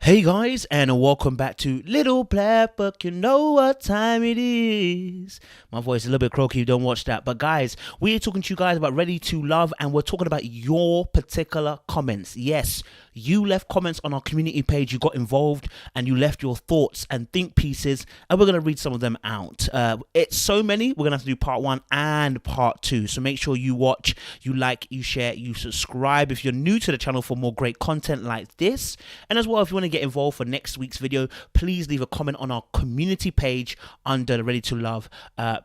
Hey guys, and welcome back to Little Black Book. You know what time it is. My voice is a little bit croaky, don't watch that. But guys, we're talking to you guys about Ready to Love, and we're talking about your particular comments. Yes, you left comments on our community page, you got involved, and you left your thoughts and think pieces, and we're going to read some of them out. It's so many, we're going to have to do part one and part two. So make sure you watch, you like, you share, you subscribe if you're new to the channel for more great content like this. And as well, if you want to get involved for next week's video, please leave a comment on our community page under the Ready to Love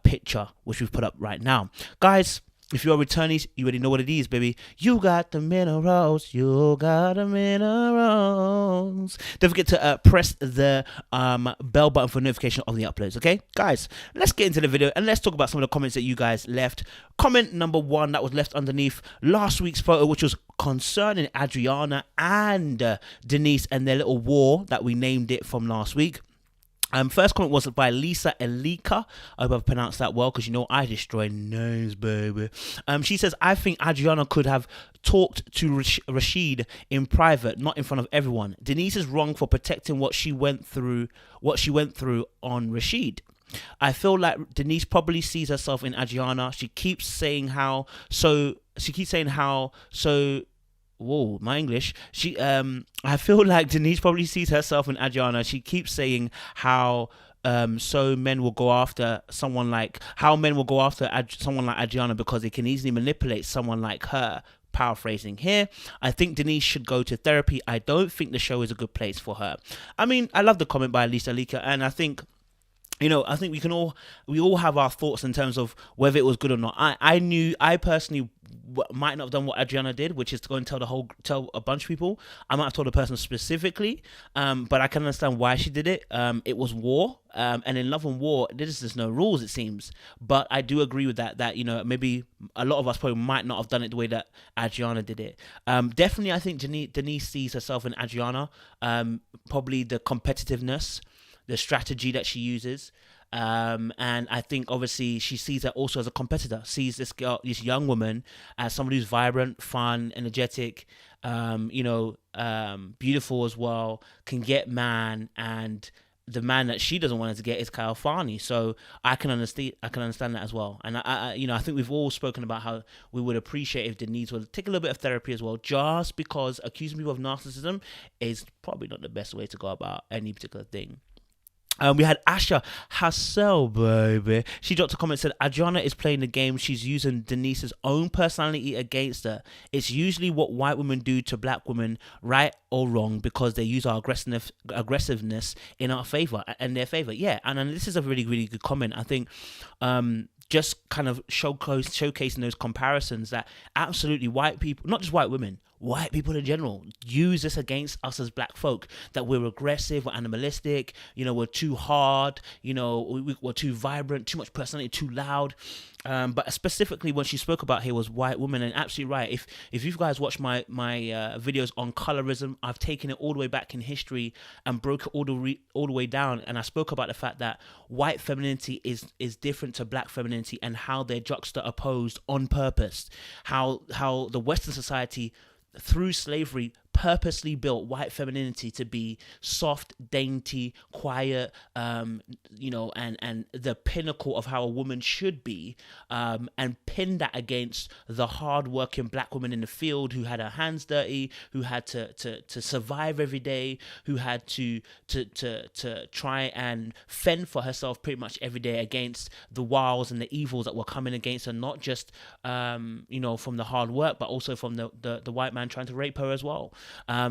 picture, which we've put up right now. Guys, if you're returnees, you already know what it is, baby. You got the minerals. You got the minerals. Don't forget to press the bell button for notification of the uploads, okay? Guys, let's get into the video and let's talk about some of the comments that you guys left. Comment number one that was left underneath last week's photo, which was concerning Adriana and Denise and their little war that we named it from last week. First comment was by Lisa Elika. I hope I've pronounced that well, because you know I destroy names, baby. She says, I think Adriana could have talked to Rashid in private, not in front of everyone. Denise is wrong for protecting what she went through on Rashid. I feel like Denise probably sees herself in Adriana. She keeps saying how so. Whoa, my English. I feel like Denise probably sees herself in Adriana. She keeps saying how men will go after someone like someone like Adriana because they can easily manipulate someone like her. Paraphrasing here, I think Denise should go to therapy. I don't think the show is a good place for her. I mean, I love the comment by Lisa Lika, and I think, you know, I think we all have our thoughts in terms of whether it was good or not. I personally might not have done what Adriana did, which is to go and tell a bunch of people. I might have told a person specifically, but I can understand why she did it. It was war, and in love and war, there's just no rules, it seems. But I do agree with that, you know, maybe a lot of us probably might not have done it the way that Adriana did it. Definitely, I think Denise sees herself in Adriana. Probably the competitiveness, the strategy that she uses, and I think obviously she sees her also as a competitor, sees this young woman as somebody who's vibrant, fun, energetic, beautiful as well, can get man, and the man that she doesn't want her to get is Kyle Farney. So I can understand that as well. And I think we've all spoken about how we would appreciate if Denise would take a little bit of therapy as well, just because accusing people of narcissism is probably not the best way to go about any particular thing. We had Asha Hassel, baby. She dropped a comment, said, Adriana is playing the game. She's using Denise's own personality against her. It's usually what white women do to black women, right or wrong, because they use our aggressiveness in our favor, in their favor. Yeah, and this is a really, really good comment. I think just kind of showcasing those comparisons that absolutely white people, not just white women, white people in general, use this against us as black folk, that we're aggressive, we're animalistic, you know, we're too hard, you know, we're too vibrant, too much personality, too loud. But specifically when she spoke about here was white women, and absolutely right. If you guys watch my videos on colorism, I've taken it all the way back in history and broke it all the way down, and I spoke about the fact that white femininity is different to black femininity, and how they're juxtaposed on purpose. How the Western society, through slavery, purposely built white femininity to be soft, dainty, quiet, and the pinnacle of how a woman should be, and pinned that against the hard-working black woman in the field who had her hands dirty, who had to survive every day, who had to try and fend for herself pretty much every day against the wiles and the evils that were coming against her, not just from the hard work, but also from the white man trying to rape her as well.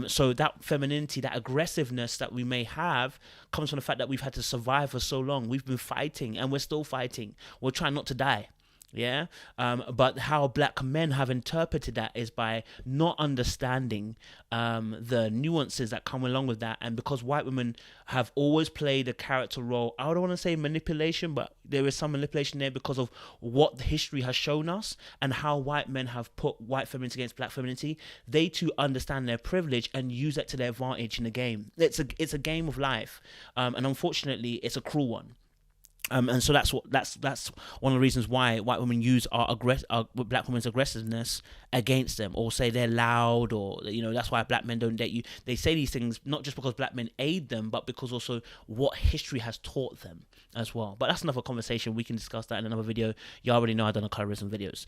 So that femininity, that aggressiveness that we may have, comes from the fact that we've had to survive for so long. We've been fighting, and we're still fighting. We're trying not to die. Yeah, but how black men have interpreted that is by not understanding the nuances that come along with that. And because white women have always played a character role, I don't want to say manipulation, but there is some manipulation there because of what history has shown us and how white men have put white femininity against black femininity. They too understand their privilege and use that to their advantage in the game. It's a game of life, and unfortunately, it's a cruel one. And so that's one of the reasons why white women use our black women's aggressiveness against them, or say they're loud, or that's why black men don't date you. They say these things not just because black men aid them, but because also what history has taught them as well. But that's another conversation. We can discuss that in another video. You already know I've done a colorism videos.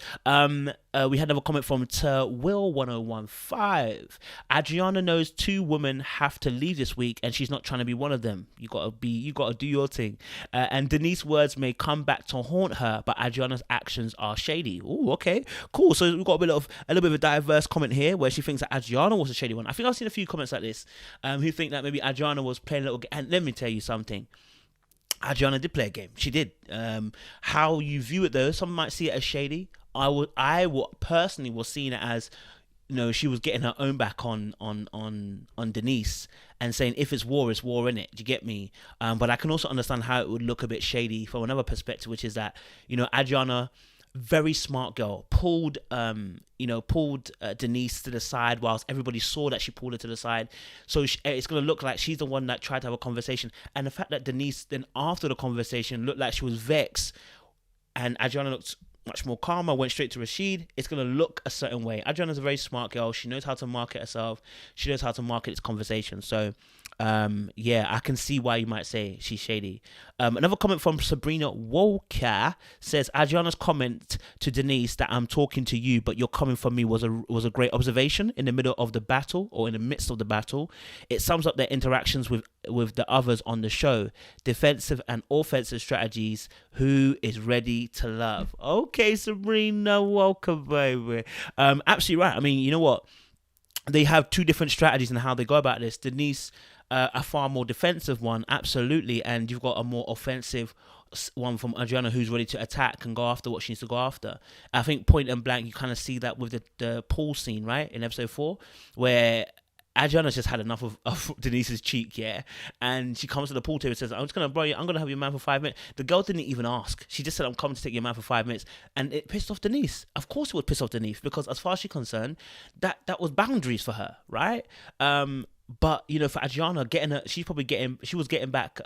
We had another comment from Will1015. Adriana knows 2 women have to leave this week, and she's not trying to be one of them. You gotta do your thing. And Denise's words may come back to haunt her, but Adriana's actions are shady. Oh, okay, cool. So we've got a little bit of a diverse comment here, where she thinks that Adriana was a shady one. I think I've seen a few comments like this, who think that maybe Adriana was playing a little game. And let me tell you something. Adriana did play a game. She did. How you view it though, some might see it as shady. I personally was seeing it as, she was getting her own back on Denice, and saying if it's war, in it. Do you get me? But I can also understand how it would look a bit shady from another perspective, which is that Adriana, very smart girl, pulled Denice to the side whilst everybody saw that she pulled her to the side. So it's going to look like she's the one that tried to have a conversation. And the fact that Denice then after the conversation looked like she was vexed, and Adriana looked much more calmer, went straight to Rashid, it's going to look a certain way. Adriana's a very smart girl. She knows how to market herself. She knows how to market this conversation. So I can see why you might say she's shady. Another comment from Sabrina Walker says, Adriana's comment to Denice that I'm talking to you, but you're coming for me was a great observation in the middle of the battle, or in the midst of the battle. It sums up their interactions with the others on the show. Defensive and offensive strategies. Who is ready to love? Okay, Sabrina, welcome, baby. Absolutely right. I mean, you know what? They have 2 different strategies in how they go about this. Denice, a far more defensive one, absolutely, and you've got a more offensive one from Adriana, who's ready to attack and go after what she needs to go after. I think point and blank, you kind of see that with the pool scene, right, in episode 4, where Adriana's just had enough of Denise's cheek, yeah, and she comes to the pool table and says, I'm going to have your man for 5 minutes. The girl didn't even ask. She just said, I'm coming to take your man for 5 minutes, and it pissed off Denice. Of course it would piss off Denice, because as far as she's concerned, that was boundaries for her, right? But for Adriana, she was getting back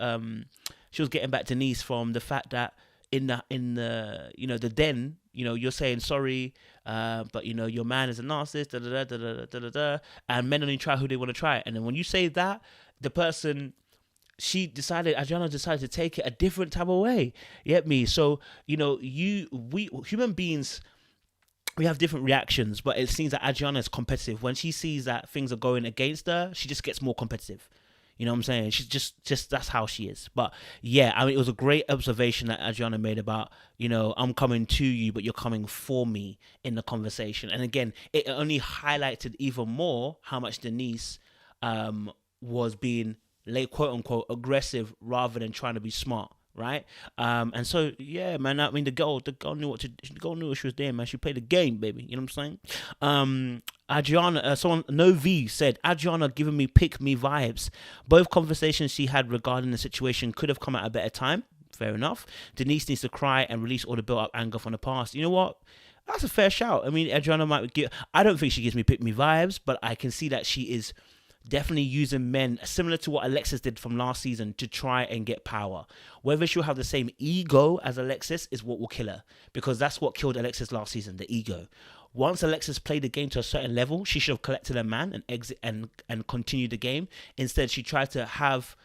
Denice from the fact that in the den, you're saying sorry, but your man is a narcissist, and men only try who they want to try. And then when you say that, the person, Adriana decided to take it a different type of way. You get me? So we human beings, we have different reactions, but it seems that Adriana is competitive. When she sees that things are going against her, she just gets more competitive. You know what I'm saying? She's just that's how she is. But yeah, I mean, it was a great observation that Adriana made about, I'm coming to you, but you're coming for me in the conversation. And again, it only highlighted even more how much Denice was being, quote unquote, aggressive rather than trying to be smart. Right, and so yeah, man. I mean, the girl knew what she was doing, man. She played the game, baby. You know what I'm saying? Adriana, No V said, Adriana giving me pick me vibes. Both conversations she had regarding the situation could have come at a better time. Fair enough. Denice needs to cry and release all the built up anger from the past. You know what? That's a fair shout. I mean, Adriana might give. I don't think she gives me pick me vibes, but I can see that she is definitely using men similar to what Alexis did from last season to try and get power. Whether she'll have the same ego as Alexis is what will kill her, because that's what killed Alexis last season, the ego. Once Alexis played the game to a certain level, she should have collected a man and exit and continue the game. Instead, she tried to have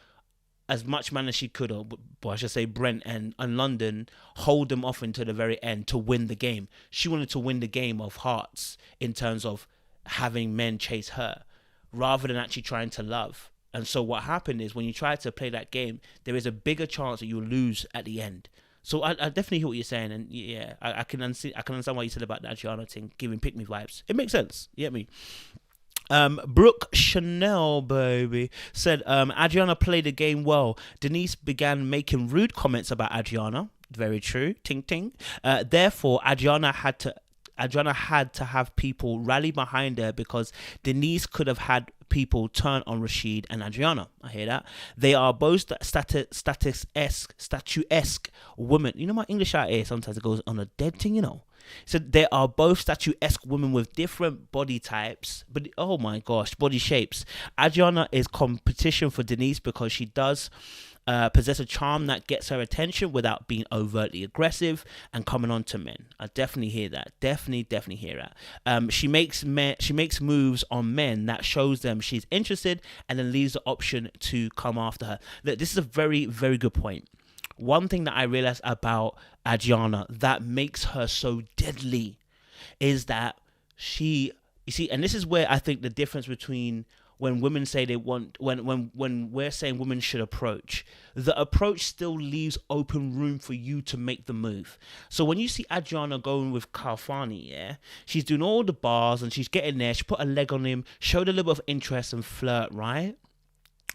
as much man as she could, or I should say Brent and London, hold them off until the very end to win the game. She wanted to win the game of hearts in terms of having men chase her, rather than actually trying to love. And so what happened is, when you try to play that game, there is a bigger chance that you'll lose at the end. So I definitely hear what you're saying, and yeah, I can understand what you said about that Adriana thing, giving pick me vibes. It makes sense. You get me? Brooke Chanel, baby, said Adriana played the game well. Denice began making rude comments about Adriana. Very true. Ting ting. Therefore, Adriana had to have people rally behind her, because Denice could have had people turn on Rashid and Adriana. I hear that. They are both statuesque women. You know, my English out here sometimes it goes on a dead thing, So there are both statuesque women with different body types, but oh my gosh, body shapes. Adriana is competition for Denise because she does possess a charm that gets her attention without being overtly aggressive and coming on to men. I definitely hear that. Definitely hear that. She makes moves on men that shows them she's interested, and then leaves the option to come after her. Look, this is a very, very good point. One thing that I realized about Adriana that makes her so deadly is that you see, and this is where I think the difference between when women say they want, when we're saying women should approach, the approach still leaves open room for you to make the move. So when you see Adriana going with Kalfani, yeah, she's doing all the bars and she's getting there, she put a leg on him, showed a little bit of interest and flirt, right?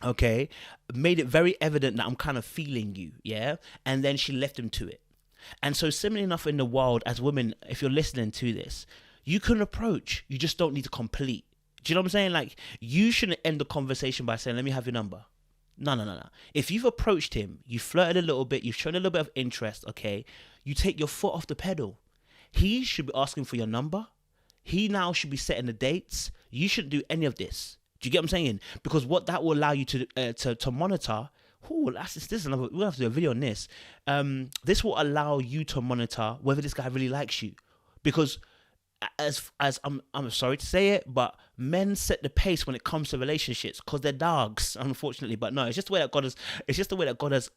Okay, made it very evident that I'm kind of feeling you, yeah? And then she left him to it. And so similarly enough in the world, as women, if you're listening to this, you can approach, you just don't need to complete. Do you know what I'm saying? Like, you shouldn't end the conversation by saying, let me have your number. No. If you've approached him, you flirted a little bit, you've shown a little bit of interest, okay, you take your foot off the pedal. He should be asking for your number. He now should be setting the dates. You shouldn't do any of this. Do you get what I'm saying? Because what that will allow you to monitor. Oh, this is another. We'll have to do a video on this. This will allow you to monitor whether this guy really likes you, because as I'm sorry to say it, but men set the pace when it comes to relationships because they're dogs, unfortunately. But no, it's just the way that God has. It's just the way that God has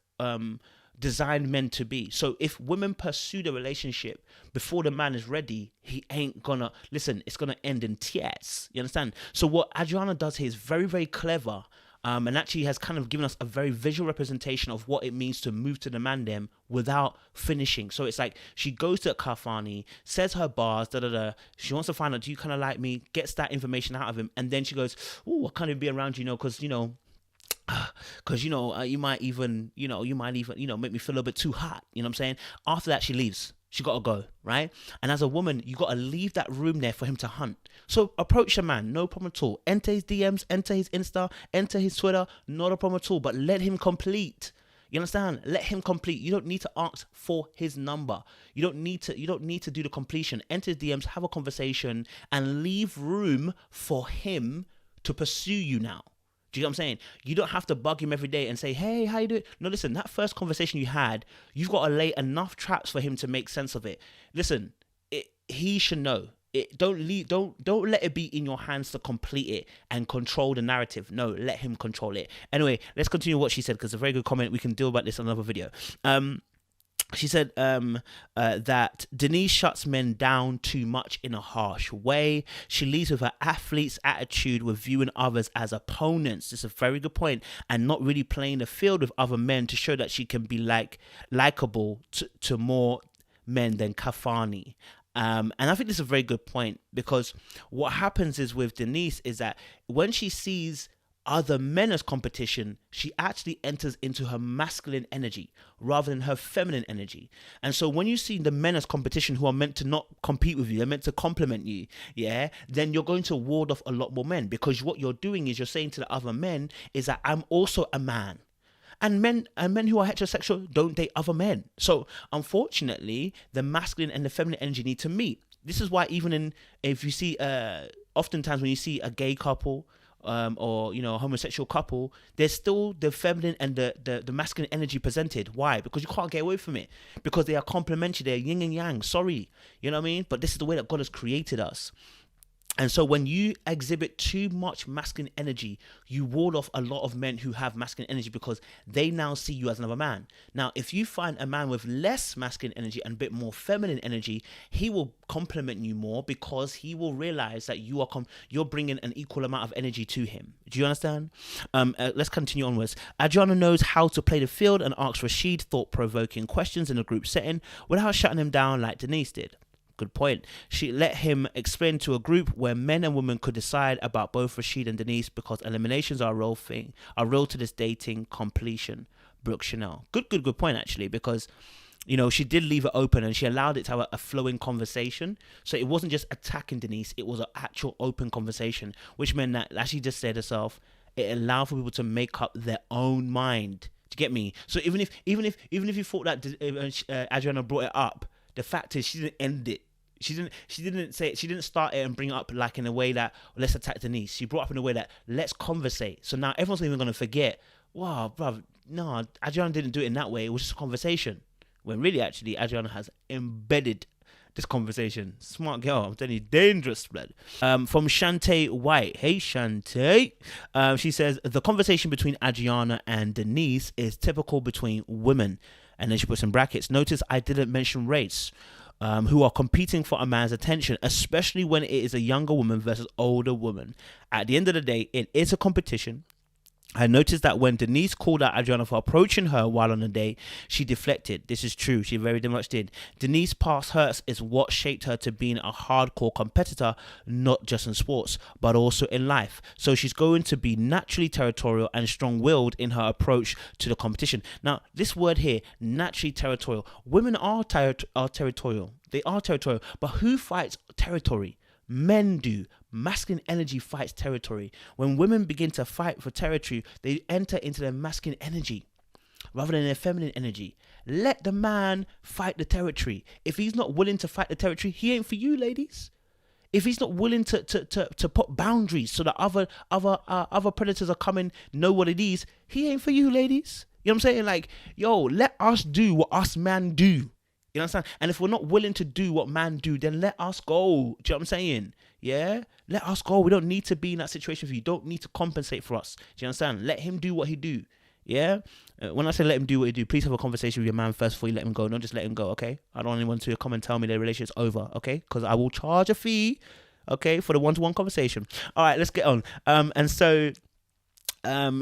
designed men to be. So if women pursue the relationship before the man is ready, he ain't gonna listen. It's gonna end in tears. You understand? So what Adriana does here is very, very clever. And actually has kind of given us a very visual representation of what it means to move to the man them without finishing. So it's like she goes to Kafani, says her bars, she wants to find out, do you kind of like me? Gets that information out of him, and then she goes, "Oh, I can't even be around you, because you might even make me feel a bit too hot." You know what I'm saying? After that, she leaves. She got to go, right? And as a woman, you got to leave that room there for him to hunt. So approach a man, no problem at all. Enter his DMs, enter his Insta, enter his Twitter, not a problem at all. But let him complete. You understand? Let him complete. You don't need to ask for his number. You don't need to do the completion. Enter his DMs, have a conversation, and leave room for him to pursue you now. Do you know what I'm saying? You don't have to bug him every day and say, "Hey, how you doing?" No, listen, that first conversation you had, you've got to lay enough traps for him to make sense of it. Listen, he should know. Don't let it be in your hands to complete it and control the narrative. No, let him control it. Anyway, let's continue what she said, because it's a very good comment. We can deal about this in another video. She said that Denise shuts men down too much in a harsh way. She leads with her athlete's attitude with viewing others as opponents. This is a very good point. And not really playing the field with other men to show that she can be likable to more men than Kafani. And I think this is a very good point, because what happens is with Denise is that when she sees other men as competition, she actually enters into her masculine energy rather than her feminine energy. And so when you see the men as competition who are meant to not compete with you, they're meant to complement you, yeah, then you're going to ward off a lot more men, because what you're doing is you're saying to the other men is that I'm also a man. And men who are heterosexual don't date other men. So unfortunately, the masculine and the feminine energy need to meet. This is why if you see, oftentimes when you see a gay couple, or a homosexual couple, there's still the feminine and the masculine energy presented. Why? Because you can't get away from it, because they are complementary, they're yin and yang. Sorry, you know what I mean? But this is the way that God has created us. And so when you exhibit too much masculine energy, you ward off a lot of men who have masculine energy, because they now see you as another man. Now, if you find a man with less masculine energy and a bit more feminine energy, he will complement you more, because he will realize that you're bringing an equal amount of energy to him. Do you understand? Let's continue onwards. Adriana knows how to play the field and asks Rashid thought-provoking questions in a group setting without shutting him down like Denise did. Good point. She let him explain to a group where men and women could decide about both Rashid and Denise, because eliminations are real to this dating completion. Brooke Chanel. Good point, actually, because she did leave it open and she allowed it to have a flowing conversation. So it wasn't just attacking Denise, it was an actual open conversation, which meant that, as she just said herself, it allowed for people to make up their own mind. Do you get me? So even if you thought that Adriana brought it up, the fact is she didn't end it. She didn't start it and bring it up like in a way that let's attack Denise. She brought up in a way that let's conversate. So now everyone's not even gonna forget. Wow, bruv, no, Adriana didn't do it in that way. It was just a conversation. When really, actually, Adriana has embedded this conversation. Smart girl, I'm telling you, dangerous, blood. From Shantae White. Hey, Shantae. She says, the conversation between Adriana and Denise is typical between women. And then she puts in brackets, notice I didn't mention race. Who are competing for a man's attention, especially when it is a younger woman versus older woman. At the end of the day, it is a competition. I noticed that when Denise called out Adriana for approaching her while on a date, she deflected. This is true. She very much did. Denise's past hurts is what shaped her to being a hardcore competitor, not just in sports, but also in life. So she's going to be naturally territorial and strong-willed in her approach to the competition. Now, this word here, naturally territorial. Women are territorial. They are territorial. But who fights territory? Men do. Masculine energy fights territory. When women begin to fight for territory, they enter into their masculine energy rather than their feminine energy. Let the man fight the territory. If he's not willing to fight the territory, he ain't for you, ladies. If he's not willing to put boundaries so that other predators are coming, know what it is, he ain't for you, ladies. You know what I'm saying? Like, yo, let us do what us men do. You understand? And if we're not willing to do what man do, then let us go. Do you know what I'm saying? Yeah? Let us go. We don't need to be in that situation for you. You don't need to compensate for us. Do you understand? Let him do what he do. Yeah? When I say let him do what he do, please have a conversation with your man first before you let him go. Don't just let him go, okay? I don't want anyone to come and tell me their relationship's over, okay? Because I will charge a fee, okay, for the one-to-one conversation. All right, let's get on. And so...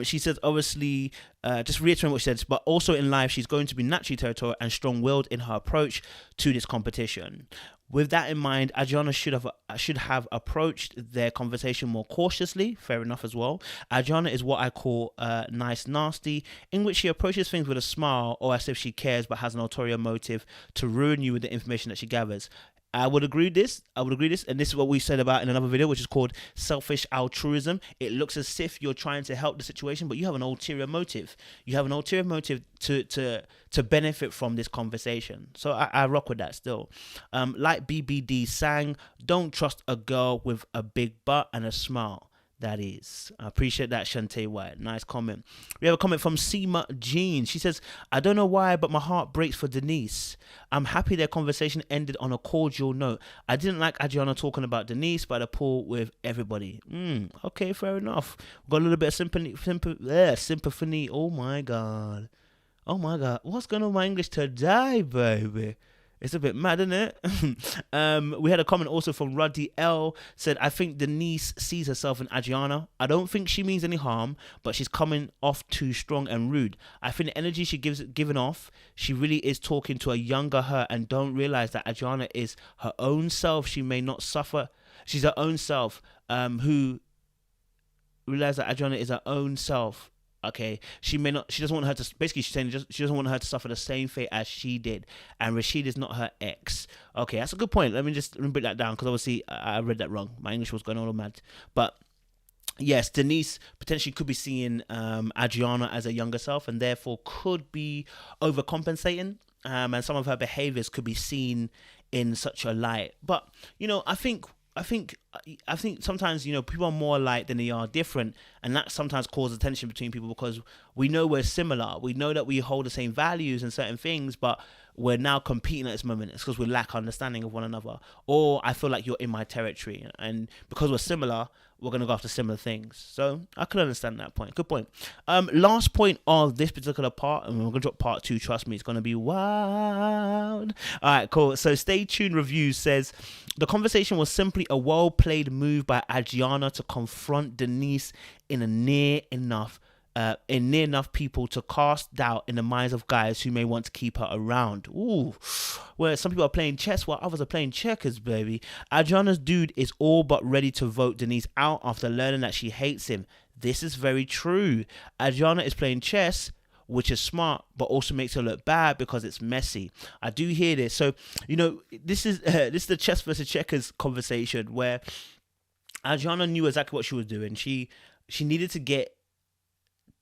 she says, obviously, just reiterating what she said, but also in life, she's going to be naturally territorial and strong-willed in her approach to this competition. With that in mind, Adriana should have approached their conversation more cautiously. Fair enough as well. Adriana is what I call nice nasty, in which she approaches things with a smile or as if she cares but has an ulterior motive to ruin you with the information that she gathers. I would agree with this, and this is what we said about in another video, which is called selfish altruism. It looks as if you're trying to help the situation, but you have an ulterior motive. You have an ulterior motive to benefit from this conversation. So I rock with that still. Like BBD sang, don't trust a girl with a big butt and a smile. That is. I appreciate that, Shantae White. Nice comment. We have a comment from Seema Jean. She says, I don't know why, but my heart breaks for Denise. I'm happy their conversation ended on a cordial note. I didn't like Adriana talking about Denise, but I pull with everybody. Okay, fair enough. Got a little bit of sympathy. Oh my God. What's going on with my English today, baby? It's a bit mad, isn't it? We had a comment also from Ruddy L. Said, I think Denise sees herself in Adriana. I don't think she means any harm, but she's coming off too strong and rude. I think the energy she given off, she really is talking to a younger her and don't realize that Adriana is her own self. She may not suffer. She's her own self who realize that Adriana is her own self. Okay, she doesn't want her to, basically she's saying she doesn't want her to suffer the same fate as she did, and Rashid is not her ex. Okay, that's a good point. Let me break that down, because obviously I read that wrong. My English was going all mad. But yes, Denise potentially could be seeing Adriana as a younger self, and therefore could be overcompensating, and some of her behaviors could be seen in such a light. But I think sometimes, people are more alike than they are different, and that sometimes causes tension between people, because we know we're similar. We know that we hold the same values and certain things, but we're now competing at this moment. It's because we lack understanding of one another, or I feel like you're in my territory, and because we're similar, we're going to go after similar things. So I could understand that point. Good point. Last point of this particular part, and we're going to drop part 2. Trust me, it's going to be wild. All right, cool. So Stay Tuned Reviews says, the conversation was simply a well-played move by Adriana to confront Denise in near enough people to cast doubt in the minds of guys who may want to keep her around. Ooh, where some people are playing chess while others are playing checkers, baby. Adriana's dude is all but ready to vote Denise out after learning that she hates him. This is very true. Adriana is playing chess, which is smart, but also makes her look bad because it's messy. I do hear this. So, this is the chess versus checkers conversation, where Adriana knew exactly what she was doing. She needed to get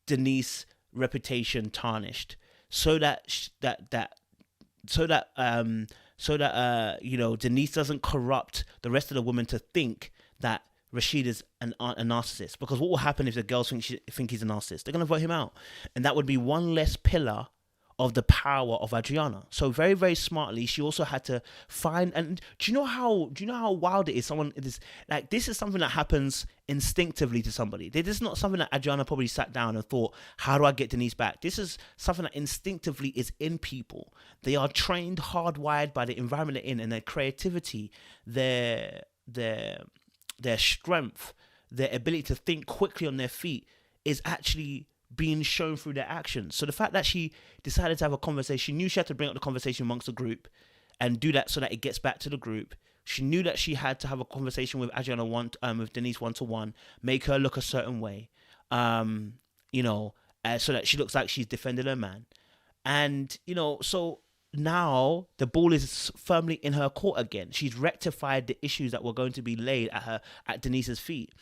Denise reputation tarnished so that so that Denise doesn't corrupt the rest of the women to think that Rashid is a narcissist. Because what will happen if the girls think he's a narcissist? They're gonna vote him out, and that would be one less pillar of the power of Adriana. So very, very smartly, she also had to find. And do you know how wild it is? This is something that happens instinctively to somebody. This is not something that Adriana probably sat down and thought, how do I get Denise back? This is something that instinctively is in people. They are trained, hardwired by the environment they're in, and their creativity, their strength, their ability to think quickly on their feet is actually being shown through their actions. So the fact that she decided to have a conversation, she knew she had to bring up the conversation amongst the group and do that so that it gets back to the group. She knew that she had to have a conversation with Adriana with Denise 1-to-1, make her look a certain way, so that she looks like she's defended her man. And, so now the ball is firmly in her court again. She's rectified the issues that were going to be laid at Denise's feet,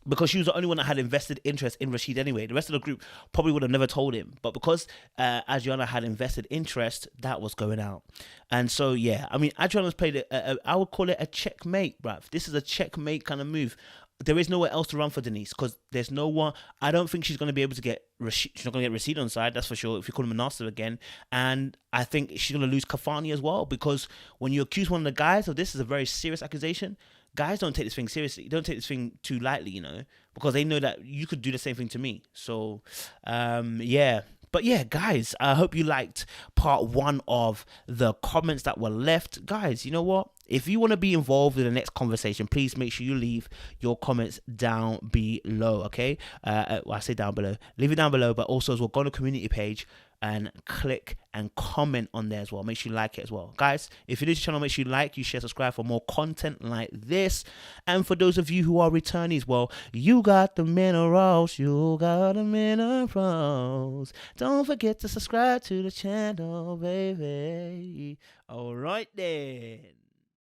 because she was the only one that had invested interest in Rashid anyway. The rest of the group probably would have never told him. But because Adriana had invested interest, that was going out. And so, yeah, I mean, Adriana's played I would call it a checkmate, bruv. This is a checkmate kind of move. There is nowhere else to run for Denise, because there's no one. I don't think she's going to be able to get Rashid. She's not going to get Rashid on side, that's for sure, if you call him a narcissist again. And I think she's going to lose Kafani as well, because when you accuse one of the guys of this is a very serious accusation, guys don't take this thing seriously. Don't take this thing too lightly, because they know that you could do the same thing to me. So, yeah. But yeah, guys, I hope you liked part 1 of the comments that were left. Guys, you know what? If you want to be involved in the next conversation, please make sure you leave your comments down below, okay? I say down below. Leave it down below, but also as well, go on the community page and click and comment on there as well. Make sure you like it as well. Guys, if you're new to the channel, make sure you like, you share, subscribe for more content like this. And for those of you who are returnees, well, you got the minerals. You got the minerals. Don't forget to subscribe to the channel, baby. All right then.